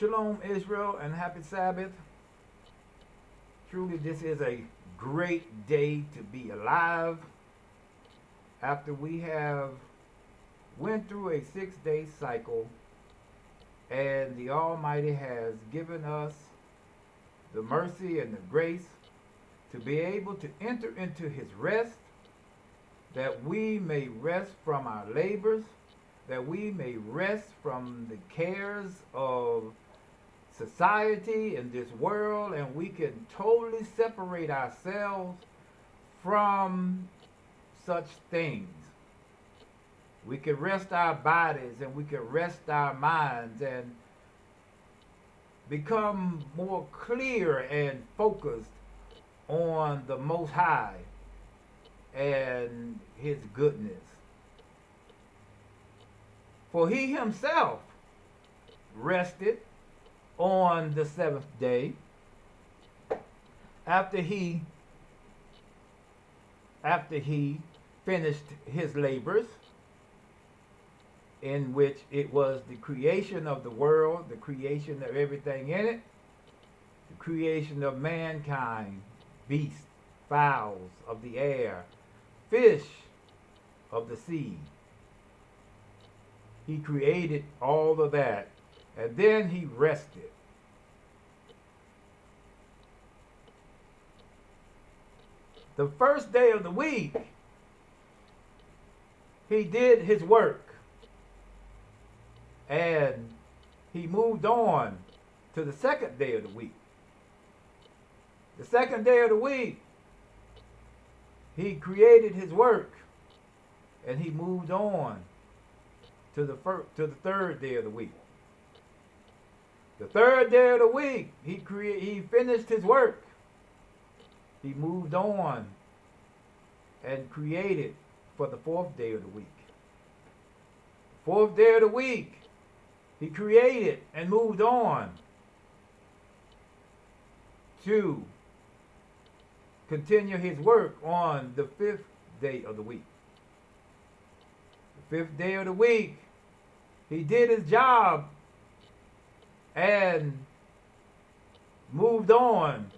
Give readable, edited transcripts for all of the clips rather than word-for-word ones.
Shalom, Israel, and happy Sabbath. Truly, this is a great day to be alive. After we have went through a 6-day cycle, and the Almighty has given us the mercy and the grace to be able to enter into His rest, that we may rest from our labors, that we may rest from the cares of society in this world, and we can totally separate ourselves from such things. We can rest our bodies and we can rest our minds and become more clear and focused on the Most High and His goodness. For He Himself rested on the 7th day after he finished His labors, in which it was the creation of the world, the creation of everything in it, the creation of mankind, beasts, fowls of the air, fish of the sea. He created all of that, and then He rested. The first day of the week, He did His work, and He moved on to the second day of the week. The second day of the week, He created His work, and He moved on to the third day of the week. The third day of the week, He finished His work. He moved on and created for the fourth day of the week. The fourth day of the week, He created and moved on to continue His work on the fifth day of the week. The fifth day of the week, He did His job and moved on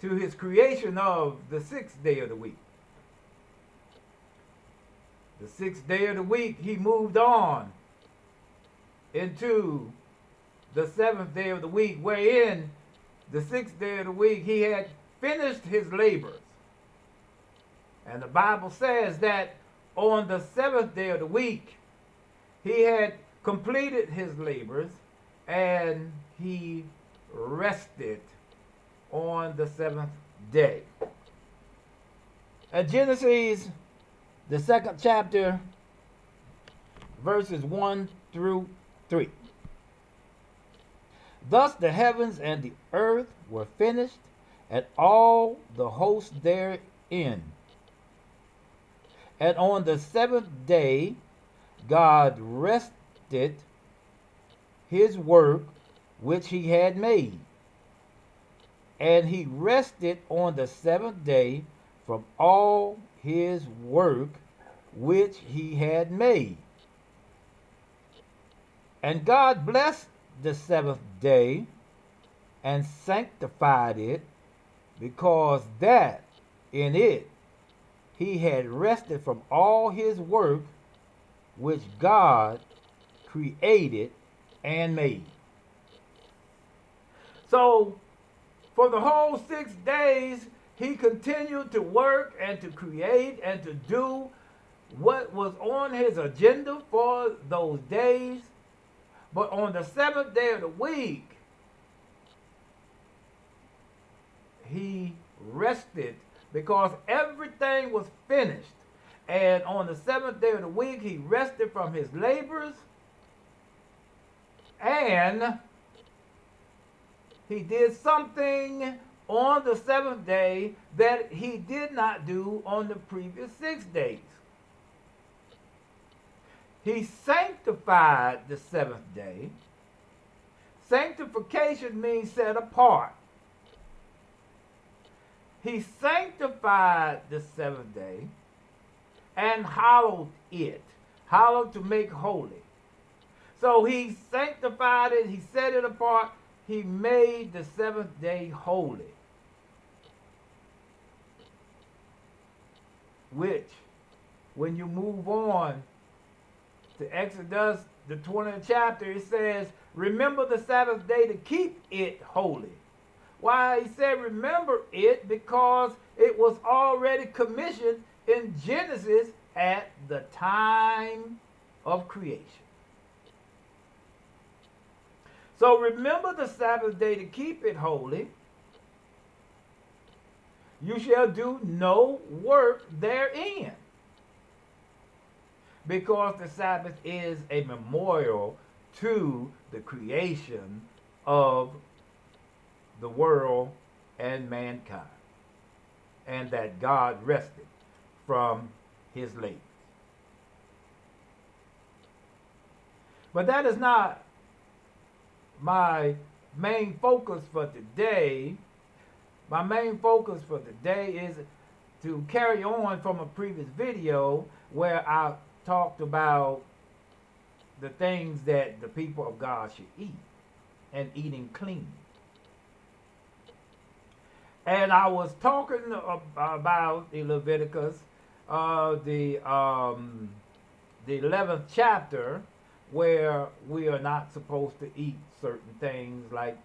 to His creation of the sixth day of the week. The sixth day of the week, He moved on into the seventh day of the week, wherein the sixth day of the week He had finished His labors. And the Bible says that on the seventh day of the week, He had completed His labors and He rested on the seventh day. At Genesis, the second chapter, verses 1 through 3. Thus the heavens and the earth were finished, and all the host therein. And on the seventh day God rested His work which He had made. And He rested on the seventh day from all His work which He had made. And God blessed the seventh day and sanctified it, because that in it He had rested from all His work which God created and made. So, for the whole 6 days, He continued to work and to create and to do what was on His agenda for those days. But on the seventh day of the week, He rested because everything was finished. And on the seventh day of the week, He rested from His labors, and He did something on the seventh day that He did not do on the previous 6 days. He sanctified the seventh day. Sanctification means set apart. He sanctified the seventh day and hallowed it. Hallowed, to make holy. So he sanctified it, he set it apart, he made the seventh day holy. Which, when you move on to Exodus, the 20th chapter, it says, remember the Sabbath day to keep it holy. Why he said remember it? Because it was already commissioned in Genesis at the time of creation. So remember the Sabbath day to keep it holy. You shall do no work therein. Because the Sabbath is a memorial to the creation of the world and mankind. And that God rested from his labors. But that is not my main focus for today. My main focus for today is to carry on from a previous video where I talked about the things that the people of God should eat and eating clean. And I was talking about the Leviticus, the 11th chapter, where we are not supposed to eat certain things like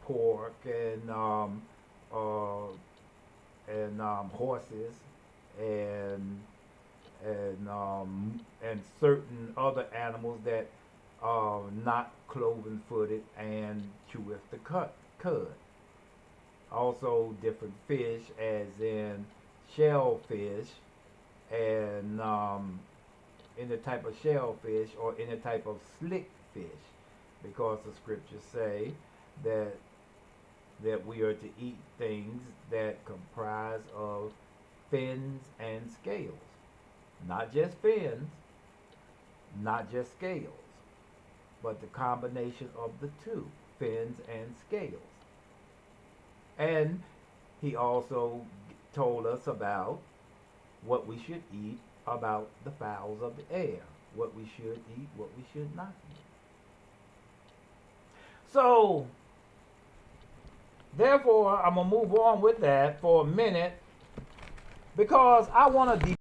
pork and horses and certain other animals that are not cloven-footed and cheweth the cud. Also different fish, as in shellfish and any type of shellfish or any type of slick fish, because the scriptures say that we are to eat things that comprise of fins and scales. Not just fins, not just scales, but the combination of the two, fins and scales. And he also told us about what we should eat, about the fowls of the air, what we should eat, what we should not eat. So, therefore, I'm going to move on with that for a minute, because I want to